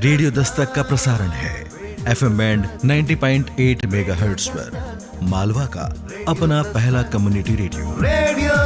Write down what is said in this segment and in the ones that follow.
Radio Dastak का प्रसारण है FM बैंड 90.8 मेगाहर्ट्ज पर। मालवा का अपना पहला कम्युनिटी रेडियो रेडियो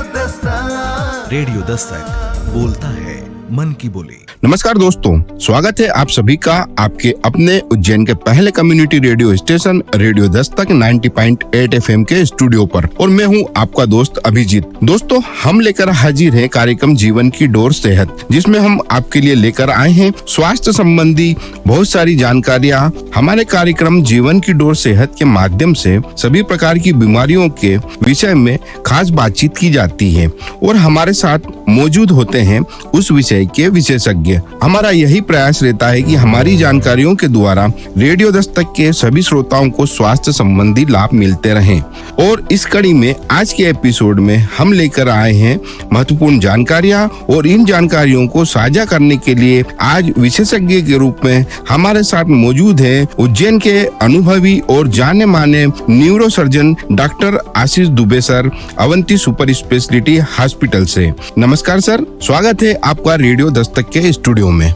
दस्तक बोलता है मन की बोली। नमस्कार दोस्तों, स्वागत है आप सभी का आपके अपने उज्जैन के पहले community radio station radio Dastak 90.8 FM के स्टूडियो पर। और मैं हूं आपका दोस्त अभिजीत। दोस्तों, हम लेकर हाजिर हैं कार्यक्रम जीवन की डोर सेहत, जिसमें हम आपके लिए लेकर आए हैं स्वास्थ्य संबंधी बहुत सारी जानकारियां। हमारे कार्यक्रम जीवन की डोर सेहत के माध्यम से सभी प्रकार की बीमारियों के विषय में खास बातचीत की जाती है और हमारे साथ मौजूद होते हैं उस विषय के विशेषज्ञ। हमारा यही प्रयास रहता है कि हमारी जानकारियों के द्वारा रेडियो दस्तक के सभी श्रोताओं को स्वास्थ्य संबंधी लाभ मिलते रहें। और इस कड़ी में आज के एपिसोड में हम लेकर आए हैं महत्वपूर्ण जानकारियां, और इन जानकारियों को साझा करने के लिए आज विशेषज्ञ के रूप में हमारे साथ मौजूद है उज्जैन के अनुभवी और जाने माने neurosurgeon doctor Ashish Dubey sir, Avanti super speciality hospital से। नमस्कार सर, स्वागत है आपका रेडियो दस्तक के स्टूडियो में।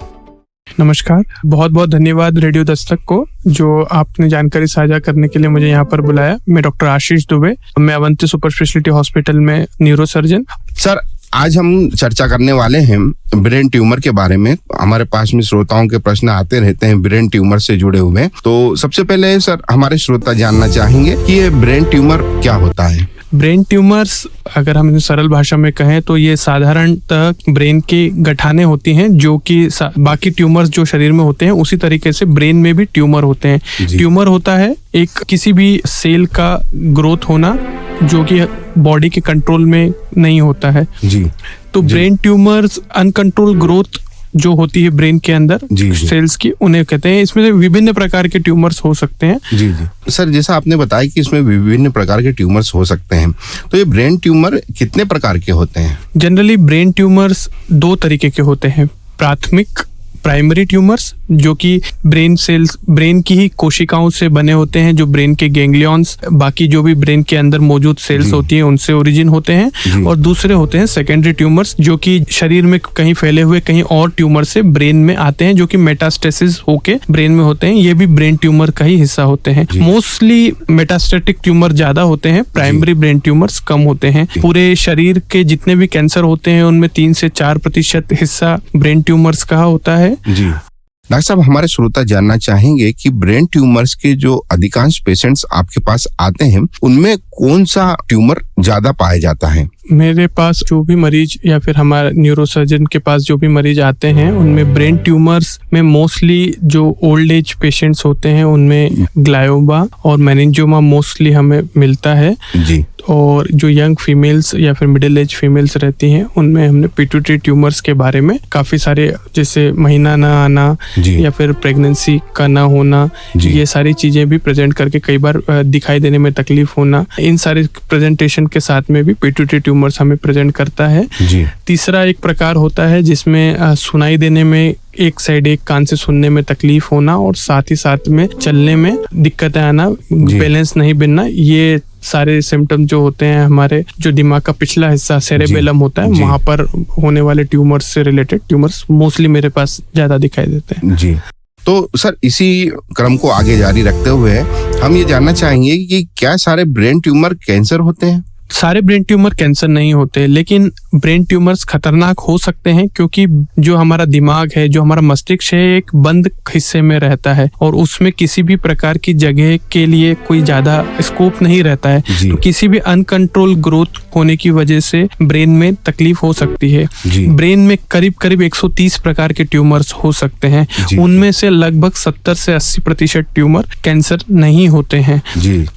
नमस्कार, बहुत बहुत धन्यवाद रेडियो दस्तक को जो आपने जानकारी साझा करने के लिए मुझे यहाँ पर बुलाया। मैं डॉक्टर आशीष दुबे, मैं अवंती सुपर स्पेशलिटी हॉस्पिटल में न्यूरोसर्जन। सर, आज हम चर्चा करने वाले हैं ब्रेन ट्यूमर के बारे में। हमारे पास में श्रोताओं के प्रश्न आते रहते हैं ब्रेन ट्यूमर से जुड़े हुए। तो सबसे पहले सर, हमारे श्रोता जानना चाहेंगे कि ये ब्रेन ट्यूमर क्या होता है। ब्रेन ट्यूमर्स, अगर हम सरल भाषा में कहें तो ये साधारणतः ब्रेन की गठाने होती हैं, जो कि बाकी ट्यूमर्स जो शरीर में होते हैं उसी तरीके से ब्रेन में भी ट्यूमर होते हैं। ट्यूमर होता है एक किसी भी सेल का ग्रोथ होना जो कि बॉडी के कंट्रोल में नहीं होता है जी। तो ब्रेन ट्यूमर्स अनकंट्रोल ग्रोथ जो होती है ब्रेन के अंदर सेल्स की, उन्हें कहते हैं। इसमें विभिन्न प्रकार के ट्यूमर्स हो सकते हैं। जी सर, जैसा आपने बताया कि इसमें विभिन्न प्रकार के ट्यूमर्स हो सकते हैं, तो ये ब्रेन ट्यूमर कितने प्रकार के होते हैं? जनरली ब्रेन ट्यूमर्स दो तरीके के होते हैं। प्राइमरी ट्यूमर्स जो कि ब्रेन सेल्स, ब्रेन की ही कोशिकाओं से बने होते हैं, जो ब्रेन के गैंग्लियंस, बाकी जो भी ब्रेन के अंदर मौजूद सेल्स होती हैं उनसे ओरिजिन होते हैं। और दूसरे होते हैं सेकेंडरी ट्यूमर्स, जो कि शरीर में कहीं फैले हुए कहीं और ट्यूमर से ब्रेन में आते हैं, जो कि मेटास्टेसिस होके ब्रेन में होते हैं। ये भी ब्रेन ट्यूमर का ही हिस्सा होते हैं। मोस्टली मेटास्टेटिक ट्यूमर ज्यादा होते हैं, प्राइमरी ब्रेन ट्यूमर्स कम होते हैं। पूरे शरीर के जितने भी कैंसर होते हैं उनमें 3 से 4% हिस्सा ब्रेन ट्यूमर्स का होता है। जी डॉक्टर साहब, हमारे श्रोता जानना चाहेंगे कि ब्रेन ट्यूमर्स के जो अधिकांश पेशेंट्स आपके पास आते हैं उनमें कौन सा ट्यूमर ज्यादा पाया जाता है? मेरे पास जो भी मरीज या फिर हमारे न्यूरोसर्जन के पास जो भी मरीज आते हैं उनमें ब्रेन ट्यूमर्स में मोस्टली जो ओल्ड एज पेशेंट्स होते हैं उनमें ग्लायोमा और मेनिंजियोमा मोस्टली हमें मिलता है जी। और जो यंग फीमेल्स या फिर मिडिल एज फीमेल्स रहती हैं उनमें हमने पिट्यूटरी ट्यूमर्स के बारे में काफी सारे, जैसे महीना ना आना या फिर प्रेगनेंसी का ना होना, ये सारी चीजें भी प्रेजेंट करके कई बार दिखाई देने में तकलीफ होना, इन सारे प्रेजेंटेशन के साथ में भी पिट्यूटरी ट्यूमर्स हमें प्रेजेंट करता है जी। तीसरा एक प्रकार होता है जिसमें सुनाई देने में एक साइड, एक कान से सुनने में तकलीफ होना और साथ ही साथ में चलने में दिक्कतें आना, बैलेंस नहीं बनना। ये सारे सिम्टम जो होते हैं हमारे जो दिमाग का पिछला हिस्सा सेरेबेलम होता है वहां पर होने वाले ट्यूमर्स से रिलेटेड ट्यूमर्स मोस्टली मेरे पास ज्यादा दिखाई देते हैं जी। तो सर, इसी क्रम को आगे जारी रखते हुए हम ये जानना चाहेंगे कि क्या सारे ब्रेन ट्यूमर कैंसर होते हैं? सारे ब्रेन ट्यूमर कैंसर नहीं होते, लेकिन ब्रेन ट्यूमर्स खतरनाक हो सकते हैं क्योंकि जो हमारा दिमाग है, जो हमारा मस्तिष्क है, एक बंद हिस्से में रहता है और उसमें किसी भी प्रकार की जगह के लिए कोई ज्यादा स्कोप नहीं रहता है। तो किसी भी अनकंट्रोल ग्रोथ होने की वजह से ब्रेन में तकलीफ हो सकती है। ब्रेन में करीब करीब 130 प्रकार के ट्यूमर्स हो सकते हैं। उनमें से लगभग 70 से 80% ट्यूमर कैंसर नहीं होते हैं।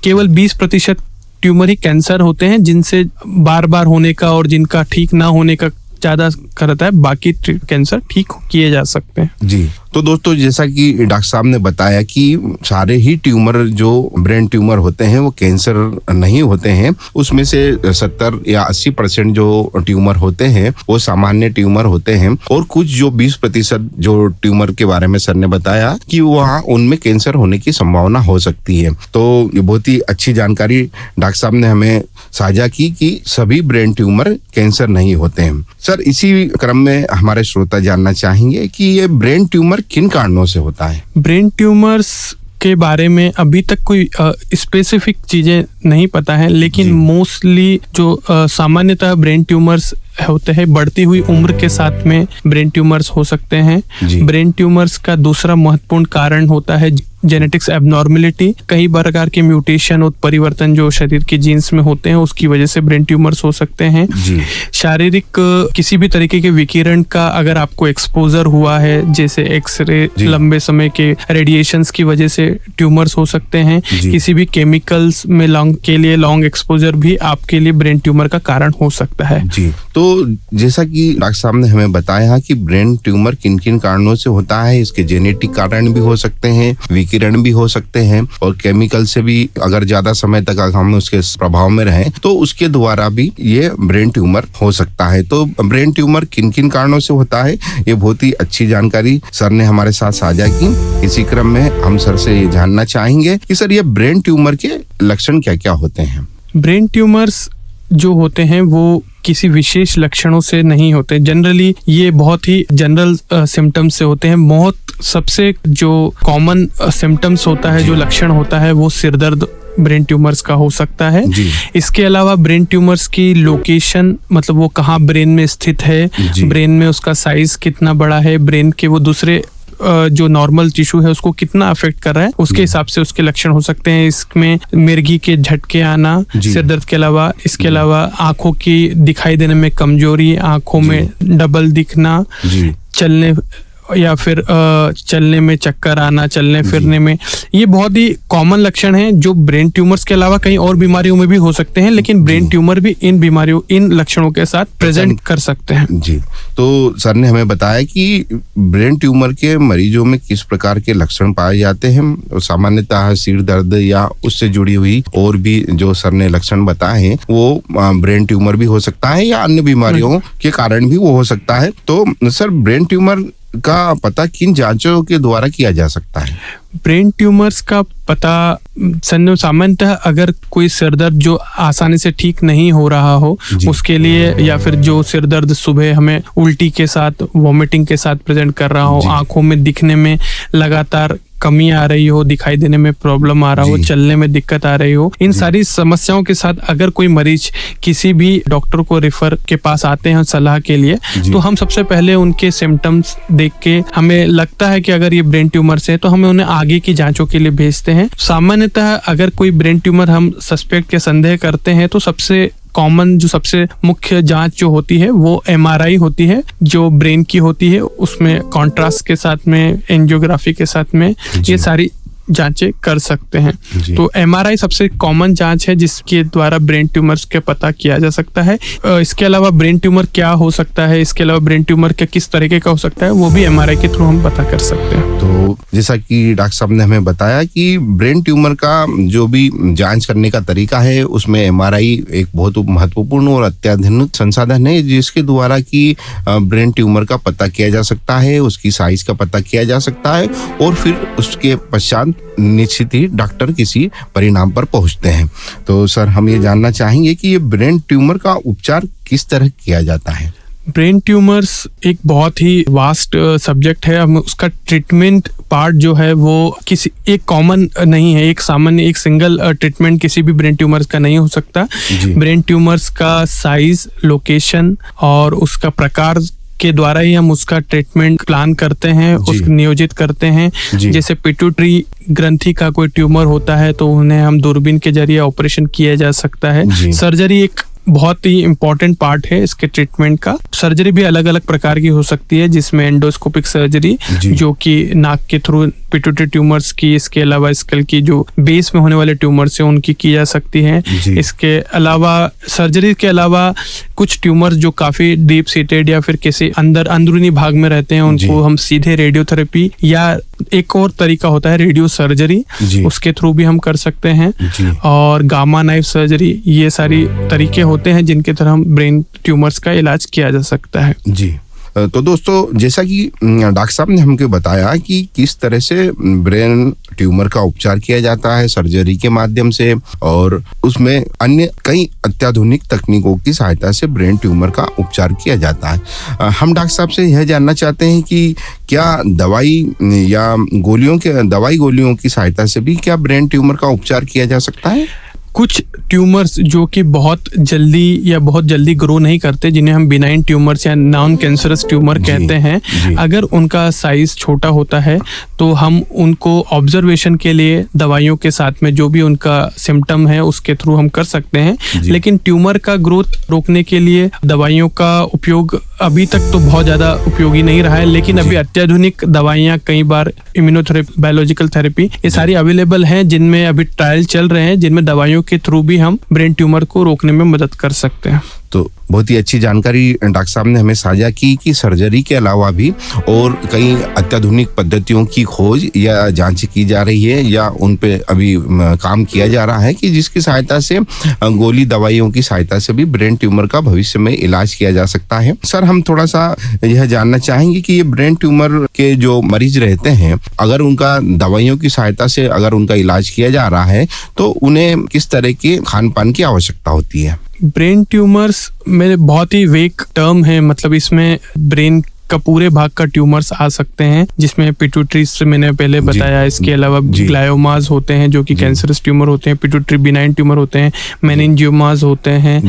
केवल 20% ट्यूमर ही कैंसर होते हैं जिनसे बार बार होने का और जिनका ठीक ना होने का ज्यादा करता है। बाकी कैंसर ठीक किए जा सकते हैं जी। तो दोस्तों, जैसा कि डॉक्टर साहब ने बताया कि सारे ही ट्यूमर जो ब्रेन ट्यूमर होते हैं वो कैंसर नहीं होते हैं। उसमें से 70 या 80% जो ट्यूमर होते हैं वो सामान्य ट्यूमर होते हैं, और कुछ जो 20% जो ट्यूमर के बारे में सर ने बताया कि वहाँ उनमें कैंसर होने की संभावना हो सकती है। तो ये बहुत ही अच्छी जानकारी डॉक्टर साहब ने हमें साझा की कि सभी ब्रेन ट्यूमर कैंसर नहीं होते हैं। सर, इसी क्रम में हमारे श्रोता जानना चाहेंगे कि ये ब्रेन ट्यूमर किन कारणों से होता है? ब्रेन ट्यूमर्स के बारे में अभी तक कोई स्पेसिफिक चीजें नहीं पता है, लेकिन मोस्टली जो सामान्यतः ब्रेन ट्यूमर्स होते हैं बढ़ती हुई उम्र के साथ में ब्रेन ट्यूमर्स हो सकते हैं। ब्रेन ट्यूमर्स का दूसरा महत्वपूर्ण कारण होता है जेनेटिक्स एबनॉर्मेलिटी। कई प्रकार के म्यूटेशन और परिवर्तन जो शरीर के जीन्स में होते हैं उसकी वजह से ब्रेन ट्यूमर्स हो सकते हैं। शारीरिक किसी भी तरीके के विकिरण का अगर आपको एक्सपोजर हुआ है, जैसे एक्सरे, लंबे समय के रेडिएशंस की वजह से ट्यूमर्स हो सकते हैं। किसी भी केमिकल्स में लॉन्ग एक्सपोजर भी आपके लिए ब्रेन ट्यूमर का कारण हो सकता है। तो जैसा कि डॉक्टर साहब ने हमें बताया कि ब्रेन ट्यूमर किन किन कारणों से होता है, इसके जेनेटिक कारण भी हो सकते हैं, विकिरण भी हो सकते हैं, और केमिकल से भी अगर ज्यादा समय तक हम उसके प्रभाव में रहें तो उसके द्वारा भी ये ब्रेन ट्यूमर हो सकता है। तो ब्रेन ट्यूमर किन किन कारणों से होता है, ये बहुत ही अच्छी जानकारी सर ने हमारे साथ साझा की। इसी क्रम में हम सर से ये जानना चाहेंगे कि सर ये ब्रेन ट्यूमर के लक्षण क्या क्या होते हैं? ब्रेन ट्यूमर्स जो होते हैं वो किसी विशेष लक्षणों से नहीं होते। जनरली ये बहुत ही जनरल सिम्टम्स से होते हैं। बहुत सबसे जो कॉमन सिम्टम्स होता है, जो लक्षण होता है, वो सिर दर्द ब्रेन ट्यूमर्स का हो सकता है। इसके अलावा ब्रेन ट्यूमर्स की लोकेशन, मतलब वो कहाँ ब्रेन में स्थित है, ब्रेन में उसका साइज कितना बड़ा है, ब्रेन के वो दूसरे जो नॉर्मल टिश्यू है उसको कितना अफेक्ट कर रहा है, उसके हिसाब से उसके लक्षण हो सकते हैं। इसमें मिर्गी के झटके आना सिर दर्द के अलावा, इसके अलावा आंखों की दिखाई देने में कमजोरी, आंखों में डबल दिखना, चलने या फिर चलने में चक्कर आना, चलने फिरने में, ये बहुत ही कॉमन लक्षण हैं जो ब्रेन ट्यूमर्स के अलावा कई और बीमारियों में भी हो सकते हैं, लेकिन ब्रेन ट्यूमर भी इन बीमारियों, इन लक्षणों के साथ प्रेजेंट कर सकते हैं। जी, तो सर ने हमें बताया कि ब्रेन ट्यूमर के मरीजों में किस प्रकार के लक्षण पाए जाते हैं। सामान्यतः सिर दर्द या उससे जुड़ी हुई और भी जो सर ने लक्षण बताए हैं वो ब्रेन ट्यूमर भी हो सकता है या अन्य बीमारियों के कारण भी वो हो सकता है। तो सर ब्रेन ट्यूमर का पता किन जांचों के द्वारा किया जा सकता है? ब्रेन ट्यूमर्स का पता सामान्यतः अगर कोई सिर दर्द जो आसानी से ठीक नहीं हो रहा हो उसके लिए, या फिर जो सिर दर्द सुबह हमें उल्टी के साथ, वॉमिटिंग के साथ प्रेजेंट कर रहा हो, आंखों में दिखने में लगातार कमी आ रही हो, दिखाई देने में प्रॉब्लम आ रहा हो, चलने में दिक्कत आ रही हो, इन सारी समस्याओं के साथ अगर कोई मरीज किसी भी डॉक्टर को रेफर के पास आते हैं सलाह के लिए, तो हम सबसे पहले उनके सिम्टम्स देख के हमें लगता है कि अगर ये ब्रेन ट्यूमर से है तो हमें उन्हें आगे की जांचों के लिए भेजते हैं। सामान्यतः अगर कोई ब्रेन ट्यूमर हम सस्पेक्ट या संदेह करते हैं तो सबसे कॉमन, जो सबसे मुख्य जांच जो होती है वो MRI होती है, जो ब्रेन की होती है। उसमें कॉन्ट्रास्ट के साथ में, एंजियोग्राफी के साथ में ये सारी जांचें कर सकते हैं। तो MRI सबसे कॉमन जांच है जिसके द्वारा ब्रेन ट्यूमर्स के पता किया जा सकता है। इसके अलावा ब्रेन ट्यूमर क्या हो सकता है, इसके अलावा ब्रेन ट्यूमर क्या किस तरीके का हो सकता है, वो भी MRI के थ्रू हम पता कर सकते हैं। तो जैसा कि डॉक्टर साहब ने हमें बताया कि ब्रेन ट्यूमर का जो भी जांच करने का तरीका है उसमें MRI एक बहुत महत्वपूर्ण और अत्याधुनिक संसाधन है जिसके द्वारा कि ब्रेन ट्यूमर का पता किया जा सकता है, उसकी साइज का पता किया जा सकता है, और फिर उसके पश्चात निश्चित ही डॉक्टर किसी परिणाम पर पहुंचते हैं। तो सर हम ये जानना चाहेंगे कि ये ब्रेन ट्यूमर का उपचार किस तरह किया जाता है? ब्रेन ट्यूमर्स एक बहुत ही वास्ट सब्जेक्ट है। हम उसका ट्रीटमेंट पार्ट जो है वो किसी एक कॉमन नहीं है, एक सामान्य एक सिंगल ट्रीटमेंट किसी भी ब्रेन ट्यूमर्स का नहीं हो सकता। ब्रेन ट्यूमर्स का साइज, लोकेशन और उसका प्रकार के द्वारा ही हम उसका ट्रीटमेंट प्लान करते हैं, उसको नियोजित करते हैं। जैसे पिट्यूटरी ग्रंथि का कोई ट्यूमर होता है तो उन्हें हम दूरबीन के जरिए ऑपरेशन किया जा सकता है। सर्जरी एक बहुत ही इम्पोर्टेंट पार्ट है इसके ट्रीटमेंट का। सर्जरी भी अलग अलग प्रकार की हो सकती है, जिसमें एंडोस्कोपिक सर्जरी जो कि नाक के थ्रू पिट्यूटरी ट्यूमर्स की, इसके अलावा स्कल की जो बेस में होने वाले ट्यूमर्स है उनकी की जा सकती है। इसके अलावा सर्जरी के अलावा कुछ ट्यूमर्स जो काफी डीप सीटेड या फिर किसी अंदरूनी भाग में रहते हैं उनको हम सीधे रेडियोथेरेपी या एक और तरीका होता है रेडियो सर्जरी, उसके थ्रू भी हम कर सकते हैं। और गामा नाइफ सर्जरी, ये सारी तरीके होते हैं जिनके तरह हम ब्रेन ट्यूमर्स का इलाज किया जा सकता है। जी, तो दोस्तों, जैसा कि डॉक्टर साहब ने हमको बताया कि किस तरह से ब्रेन ट्यूमर का उपचार किया जाता है सर्जरी के माध्यम से, और उसमें अन्य कई अत्याधुनिक तकनीकों की सहायता से ब्रेन ट्यूमर का उपचार किया जाता है। हम डॉक्टर साहब से यह जानना चाहते हैं कि क्या दवाई या गोलियों की सहायता से भी क्या ब्रेन ट्यूमर का उपचार किया जा सकता है? कुछ ट्यूमर्स जो कि बहुत जल्दी ग्रो नहीं करते, जिन्हें हम बिनाइन ट्यूमर्स या नॉन कैंसरस ट्यूमर कहते हैं, अगर उनका साइज छोटा होता है तो हम उनको ऑब्जर्वेशन के लिए दवाइयों के साथ में जो भी उनका सिम्टम है उसके थ्रू हम कर सकते हैं। लेकिन ट्यूमर का ग्रोथ रोकने के लिए दवाइयों का उपयोग अभी तक तो बहुत ज़्यादा उपयोगी नहीं रहा है, लेकिन अभी अत्याधुनिक दवाइयाँ, कई बार इम्यूनोथेरेपी, बायोलॉजिकल थेरेपी, ये सारी अवेलेबल हैं, जिनमें अभी ट्रायल चल रहे हैं, जिनमें दवाइयों के थ्रू भी हम ब्रेन ट्यूमर को रोकने में मदद कर सकते हैं। तो बहुत ही अच्छी जानकारी डॉक्टर साहब ने हमें साझा की कि सर्जरी के अलावा भी और कई अत्याधुनिक पद्धतियों की खोज या जांच की जा रही है या उन पे अभी काम किया जा रहा है कि जिसकी सहायता से गोली दवाइयों की सहायता से भी ब्रेन ट्यूमर का भविष्य में इलाज किया जा सकता है। सर, हम थोड़ा सा यह जानना चाहेंगे कि ये ब्रेन ट्यूमर के जो मरीज रहते हैं, अगर उनका दवाइयों की सहायता से अगर उनका इलाज किया जा रहा है तो उन्हें किस तरह के खान पान की आवश्यकता होती है? ब्रेन ट्यूमर्स मेरे बहुत ही वेग टर्म है, मतलब इसमें ब्रेन का पूरे भाग का ट्यूमर्स आ सकते हैं, जिसमें पिट्यूटरी से मैंने पहले बताया, इसके अलावा ग्लायोमास होते हैं जो कि कैंसरस ट्यूमर होते हैं, पिट्यूटरी बिनाइन ट्यूमर होते हैं, मेनिंजियोमास होते हैं,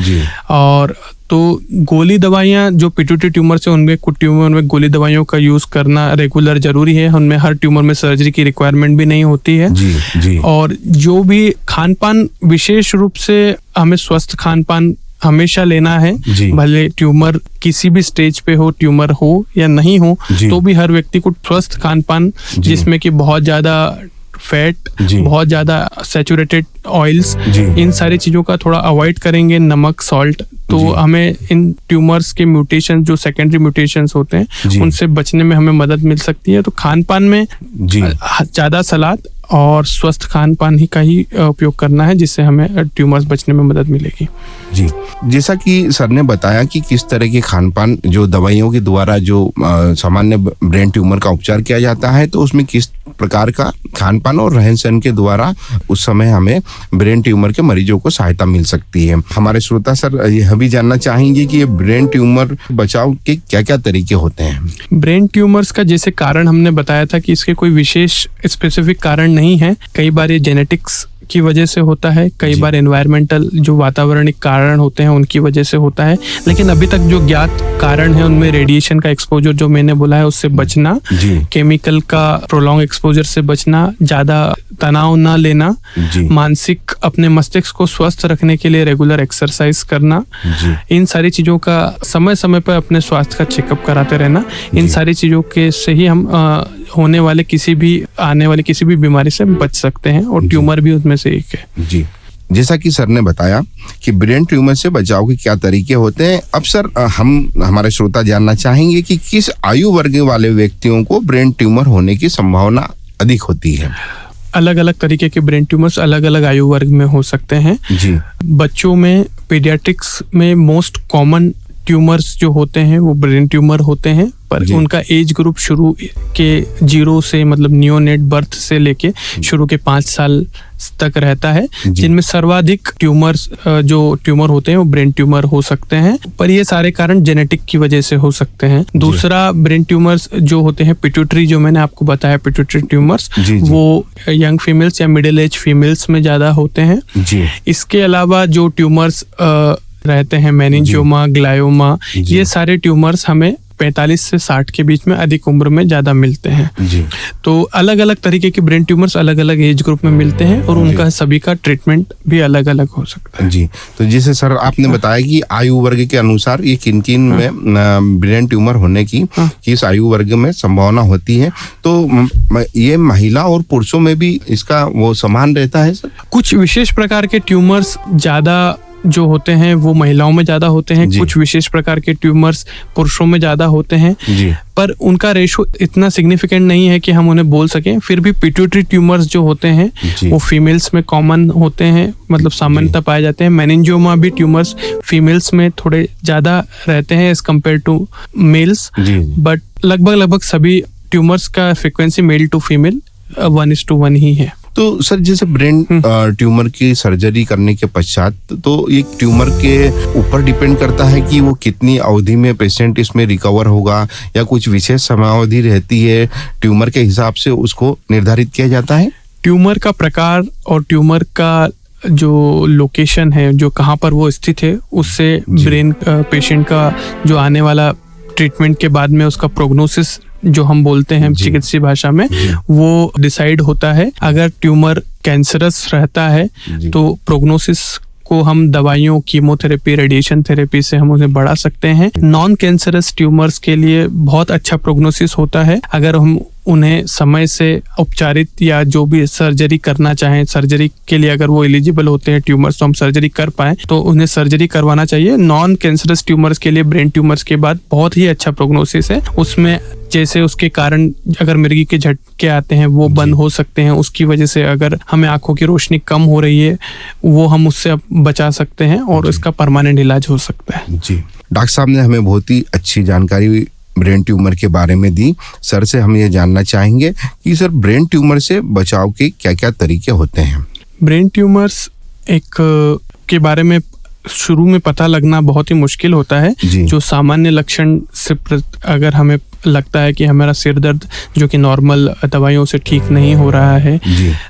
और तो गोली दवाइयाँ जो पिट्यूटरी ट्यूमर से, उनमें कुछ ट्यूमर में गोली दवाइयों का यूज करना रेगुलर जरूरी है। उनमें हर ट्यूमर में सर्जरी की रिक्वायरमेंट भी नहीं होती है। और जो भी खान पान, विशेष रूप से हमें स्वस्थ खान पान हमेशा लेना है, भले ट्यूमर किसी भी स्टेज पे हो, ट्यूमर हो या नहीं हो, तो भी हर व्यक्ति को स्वस्थ खान पान, जिसमें कि बहुत ज्यादा फैट, बहुत ज्यादा सैचुरेटेड ऑयल्स, इन सारी चीजों का थोड़ा अवॉइड करेंगे, नमक, सॉल्ट, तो हमें इन ट्यूमर्स के म्यूटेशन, जो सेकेंडरी म्यूटेशंस होते हैं, उनसे बचने में हमें मदद मिल सकती है। तो खान पान में ज्यादा सलाद और स्वस्थ खान पान ही का ही उपयोग करना है, जिससे हमें ट्यूमर्स बचने में मदद मिलेगी। जी, जैसा कि सर ने बताया कि किस तरह के खान पान जो दवाइयों के द्वारा जो सामान्य ब्रेन ट्यूमर का उपचार किया जाता है, तो उसमें किस प्रकार का खान पान और रहन सहन के द्वारा उस समय हमें ब्रेन ट्यूमर के मरीजों को सहायता मिल सकती है। हमारे श्रोता सर यह भी जानना चाहेंगे कि ये ब्रेन ट्यूमर बचाव के क्या क्या तरीके होते हैं? ब्रेन ट्यूमर्स का जैसे कारण हमने बताया था कि इसके कोई विशेष स्पेसिफिक कारण नहीं है। कई बार ये जेनेटिक्स की वजह से होता है, कई बार एनवायरमेंटल जो वातावरणिक कारण होते हैं उनकी वजह से होता है, लेकिन अभी तक जो ज्ञात कारण है उनमें रेडिएशन का एक्सपोजर जो मैंने बोला है उससे बचना, केमिकल का प्रोलॉन्ग एक्सपोजर से बचना, ज्यादा तनाव ना लेना, मानसिक अपने मस्तिष्क को स्वस्थ रखने के लिए रेगुलर एक्सरसाइज करना, इन सारी चीजों का समय समय पर अपने स्वास्थ्य का चेकअप कराते रहना, इन सारी चीजों के से ही हम आने वाले किसी भी बीमारी से बच सकते हैं, और ट्यूमर भी उसमें से एक है। जी, जैसा कि सर ने बताया कि ब्रेन ट्यूमर से बचाव के क्या तरीके होते हैं, अब सर हमारे श्रोता जानना चाहेंगे कि किस आयु वर्ग वाले व्यक्तियों को ब्रेन ट्यूमर होने की संभावना अधिक होती है? अलग अलग तरीके के ब्रेन ट्यूमर्स अलग अलग आयु वर्ग में हो सकते हैं। बच्चों में, पीडियाट्रिक्स में मोस्ट कॉमन ट्यूमर्स जो होते हैं वो ब्रेन ट्यूमर होते हैं, पर उनका एज ग्रुप शुरू के 0 से, मतलब नियोनेट बर्थ से लेके शुरू के 5 साल तक रहता है, जिनमें सर्वाधिक ट्यूमर होते हैं वो ब्रेन ट्यूमर हो सकते हैं, पर ये सारे कारण जेनेटिक की वजह से हो सकते हैं। दूसरा, ब्रेन ट्यूमर्स जो होते हैं पिट्यूटरी, जो मैंने आपको बताया पिट्यूटरी ट्यूमर्स, वो यंग फीमेल्स या मिडिल एज फीमेल्स में ज्यादा होते हैं। इसके अलावा जो ट्यूमर्स रहते हैं, मेनिंजियोमा, ग्लायोमा, ये सारे ट्यूमर्स हमें 45 से 60 के बीच में अधिक उम्र में ज्यादा मिलते हैं। तो अलग अलग तरीके के ब्रेन ट्यूमर्स अलग अलग एज ग्रुप में मिलते हैं, और उनका सभी का ट्रीटमेंट भी अलग अलग हो सकता है। जी, तो जैसे सर आपने बताया कि आयु वर्ग के अनुसार ये किन में ब्रेन ट्यूमर होने की किस आयु वर्ग में संभावना होती है, तो ये महिला और पुरुषों में भी इसका वो समान रहता है सर? कुछ विशेष प्रकार के ट्यूमर्स ज्यादा जो होते हैं वो महिलाओं में ज्यादा होते हैं, जी। कुछ विशेष प्रकार के ट्यूमर्स पुरुषों में ज्यादा होते हैं, जी। पर उनका रेशो इतना सिग्निफिकेंट नहीं है कि हम उन्हें बोल सकें। फिर भी पिट्यूटरी ट्यूमर्स जो होते हैं जी। वो फीमेल्स में कॉमन होते हैं, मतलब सामान्यतः पाए जाते हैं। मेनिंजियोमा भी ट्यूमर्स फीमेल्स में थोड़े ज्यादा रहते हैं एज कम्पेयर टू मेल्स, जी। बट लगभग सभी ट्यूमर्स का फ्रीक्वेंसी मेल टू फीमेल 1:1 ही है। तो सर जैसे ब्रेन ट्यूमर की सर्जरी करने के पश्चात तो ये ट्यूमर के ऊपर डिपेंड करता है कि वो कितनी अवधि में पेशेंट इसमें रिकवर होगा, या कुछ विशेष समयावधि रहती है ट्यूमर के हिसाब से उसको निर्धारित किया जाता है? ट्यूमर का प्रकार और ट्यूमर का जो लोकेशन है, जो कहाँ पर वो स्थित है, उससे ब्रेन पेशेंट का जो आने वाला ट्रीटमेंट के बाद में उसका प्रोग्नोसिस जो हम बोलते हैं चिकित्सीय भाषा में, वो डिसाइड होता है। अगर ट्यूमर कैंसरस रहता है तो प्रोग्नोसिस को हम दवाइयों, कीमोथेरेपी, रेडिएशन थेरेपी से हम उन्हें बढ़ा सकते हैं। नॉन कैंसरस ट्यूमर्स के लिए बहुत अच्छा प्रोग्नोसिस होता है अगर हम उन्हें समय से उपचारित या जो भी सर्जरी करना चाहें, सर्जरी के लिए अगर वो एलिजिबल होते हैं ट्यूमर्स, तो हम सर्जरी कर पाएं तो उन्हें सर्जरी करवाना चाहिए। नॉन कैंसरस ट्यूमर्स के लिए ब्रेन ट्यूमर्स के बाद बहुत ही अच्छा प्रोग्नोसिस है। उसमें जैसे उसके कारण अगर मिर्गी के झटके आते हैं वो बंद हो सकते हैं, उसकी वजह से अगर हमें आंखों की रोशनी कम हो रही है वो हम उससे अब बचा सकते हैं और उसका परमानेंट इलाज हो सकता है। जी, डॉक्टर साहब ने हमें बहुत ही अच्छी जानकारी ब्रेन ट्यूमर के बारे में दी। सर से हम ये जानना चाहेंगे कि सर ब्रेन ट्यूमर से बचाव के क्या क्या तरीके होते हैं? ब्रेन ट्यूमर्स के बारे में शुरू में पता लगना बहुत ही मुश्किल होता है। जो सामान्य लक्षण से अगर हमें लगता है कि हमारा सिर दर्द जो कि नॉर्मल दवाइयों से ठीक नहीं हो रहा है,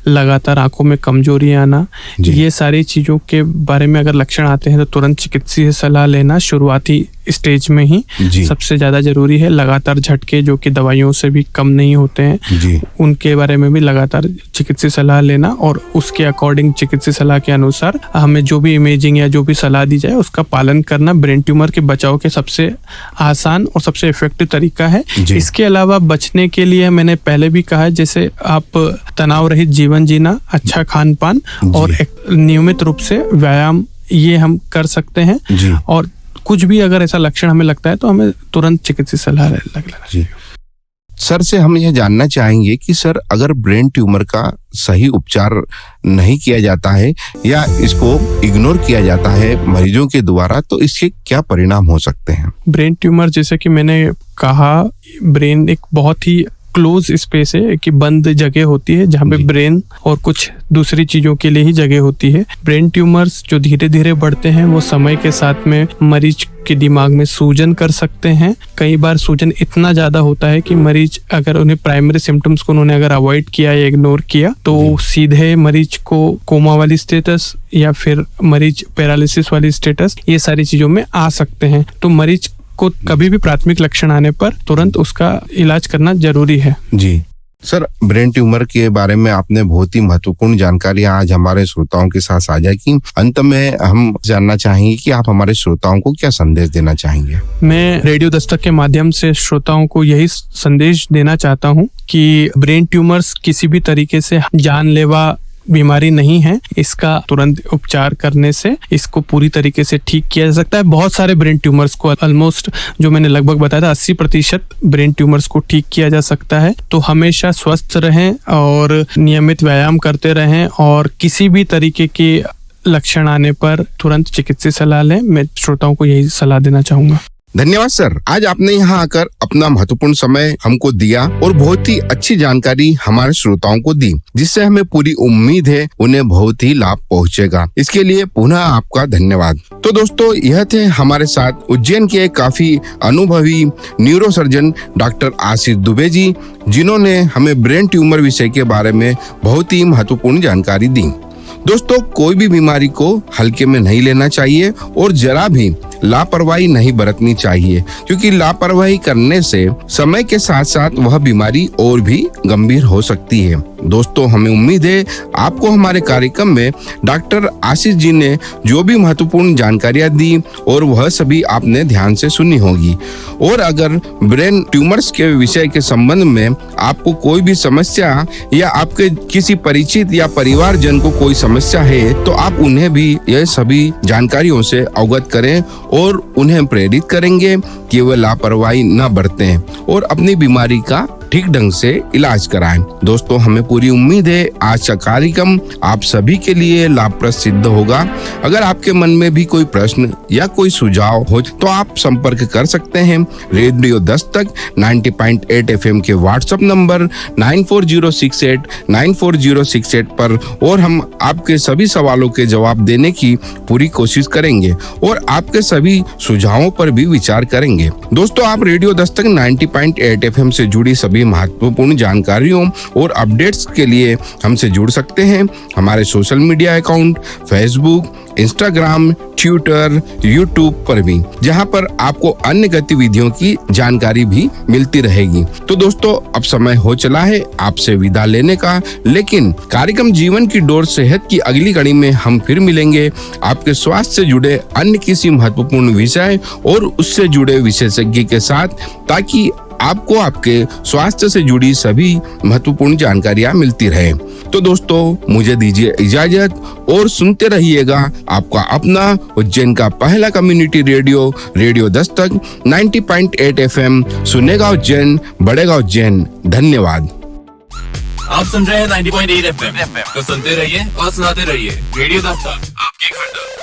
लगातार आंखों में कमजोरी आना, ये सारी चीज़ों के बारे में अगर लक्षण आते हैं तो तुरंत चिकित्सीय सलाह लेना शुरुआती स्टेज में ही सबसे ज़्यादा जरूरी है। लगातार झटके जो कि दवाइयों से भी कम नहीं होते हैं, उनके बारे में भी लगातार चिकित्सीय सलाह लेना और उसके अकॉर्डिंग चिकित्सीय सलाह के अनुसार हमें जो भी इमेजिंग या जो भी सलाह दी जाए उसका पालन करना ब्रेन ट्यूमर के बचाव के सबसे आसान और सबसे इफेक्टिव तरीका है। इसके अलावा बचने के लिए मैंने पहले भी कहा है, जैसे आप तनाव रहित जीवन जीना, अच्छा खान पान और नियमित रूप से व्यायाम, ये हम कर सकते हैं। और कुछ भी अगर ऐसा लक्षण हमें लगता है तो हमें तुरंत चिकित्सीय सलाह लेना। सर से हम यह जानना चाहेंगे कि सर अगर ब्रेन ट्यूमर का सही उपचार नहीं किया जाता है या इसको इग्नोर किया जाता है मरीजों के द्वारा, तो इसके क्या परिणाम हो सकते हैं? ब्रेन ट्यूमर, जैसे कि मैंने कहा, ब्रेन एक बहुत ही क्लोज स्पेस है कि बंद जगह होती है जहाँ पे ब्रेन और कुछ दूसरी चीजों के लिए ही जगह होती है। ब्रेन ट्यूमर्स जो धीरे धीरे बढ़ते हैं वो समय के साथ में मरीज के दिमाग में सूजन कर सकते हैं। कई बार सूजन इतना ज्यादा होता है कि मरीज अगर उन्हें प्राइमरी सिम्टम्स को उन्होंने अगर अवॉइड किया या इग्नोर किया तो सीधे मरीज को कोमा वाली स्टेटस या फिर मरीज पैरालिसिस वाली स्टेटस, ये सारी चीजों में आ सकते हैं। तो मरीज को कभी भी प्राथमिक लक्षण आने पर तुरंत उसका इलाज करना जरूरी है। जी सर, ब्रेन ट्यूमर के बारे में आपने बहुत ही महत्वपूर्ण जानकारी आज हमारे श्रोताओं के साथ साझा की। अंत में हम जानना चाहेंगे कि आप हमारे श्रोताओं को क्या संदेश देना चाहेंगे? मैं रेडियो दस्तक के माध्यम से श्रोताओं को यही संदेश देना चाहता हूँ कि ब्रेन ट्यूमर्स किसी भी तरीके से जानलेवा बीमारी नहीं है। इसका तुरंत उपचार करने से इसको पूरी तरीके से ठीक किया जा सकता है। बहुत सारे ब्रेन ट्यूमर्स को, ऑलमोस्ट जो मैंने लगभग बताया था 80% ब्रेन ट्यूमर्स को ठीक किया जा सकता है। तो हमेशा स्वस्थ रहें और नियमित व्यायाम करते रहें और किसी भी तरीके के लक्षण आने पर तुरंत चिकित्सीय सलाह लें। मैं श्रोताओं को यही सलाह देना चाहूंगा। धन्यवाद सर, आज आपने यहाँ आकर अपना महत्वपूर्ण समय हमको दिया और बहुत ही अच्छी जानकारी हमारे श्रोताओं को दी, जिससे हमें पूरी उम्मीद है उन्हें बहुत ही लाभ पहुँचेगा। इसके लिए पुनः आपका धन्यवाद। तो दोस्तों, यह थे हमारे साथ उज्जैन के काफी अनुभवी न्यूरोसर्जन डॉक्टर आशीष दुबे जी, जिन्होंने हमें ब्रेन ट्यूमर विषय के बारे में बहुत ही महत्वपूर्ण जानकारी दी। दोस्तों, कोई भी बीमारी को हल्के में नहीं लेना चाहिए और जरा भी लापरवाही नहीं बरतनी चाहिए, क्योंकि लापरवाही करने से समय के साथ साथ वह बीमारी और भी गंभीर हो सकती है। दोस्तों, हमें उम्मीद है आपको हमारे कार्यक्रम में डॉक्टर आशीष जी ने जो भी महत्वपूर्ण जानकारियां दी और वह सभी आपने ध्यान से सुनी होगी। और अगर ब्रेन ट्यूमर्स के विषय के संबंध में आपको कोई भी समस्या या आपके किसी परिचित या परिवारजन को कोई समस्या है, तो आप उन्हें भी यह सभी जानकारियों से अवगत करें और उन्हें प्रेरित करेंगे कि वे लापरवाही न बरतें और अपनी बीमारी का ठीक ढंग से इलाज कराएं। दोस्तों, हमें पूरी उम्मीद है आज का कार्यक्रम आप सभी के लिए लाभप्रद सिद्ध होगा। अगर आपके मन में भी कोई प्रश्न या कोई सुझाव हो तो आप संपर्क कर सकते हैं रेडियो दस्तक 90.8 FM के व्हाट्सएप नंबर 9406894068 पर, और हम आपके सभी सवालों के जवाब देने की पूरी कोशिश करेंगे और आपके सभी सुझावों पर भी विचार करेंगे। दोस्तों, आप रेडियो दस्तक 90.8 FM से जुड़ी सभी महत्वपूर्ण जानकारियों और अपडेट्स के लिए हमसे जुड़ सकते हैं हमारे social media account Facebook, Instagram, Twitter, YouTube पर भी, जहां पर आपको अन्य गतिविधियों की जानकारी भी मिलती रहेगी। तो दोस्तों, अब समय हो चला है आपसे विदा लेने का, लेकिन कार्यक्रम जीवन की डोर सेहत की अगली कड़ी में हम फिर मिलेंगे आपके स्वास्थ्य से जुड़े अन्य किसी महत्वपूर्ण विषय और उससे जुड़े विशेषज्ञ के साथ, ताकि आपको आपके स्वास्थ्य से जुड़ी सभी महत्वपूर्ण जानकारियां मिलती रहे। तो दोस्तों, मुझे दीजिए इजाजत और सुनते रहिएगा आपका अपना उज्जैन का पहला community radio, radio Dastak 90.8 FM। सुनेगा उज्जैन, बढ़ेगा उज्जैन। धन्यवाद। आप सुन रहे हैं 90.8 FM। तो सुनते रहिए और सुनाते रहिए रेडियो दस्तक, आपकी खंड।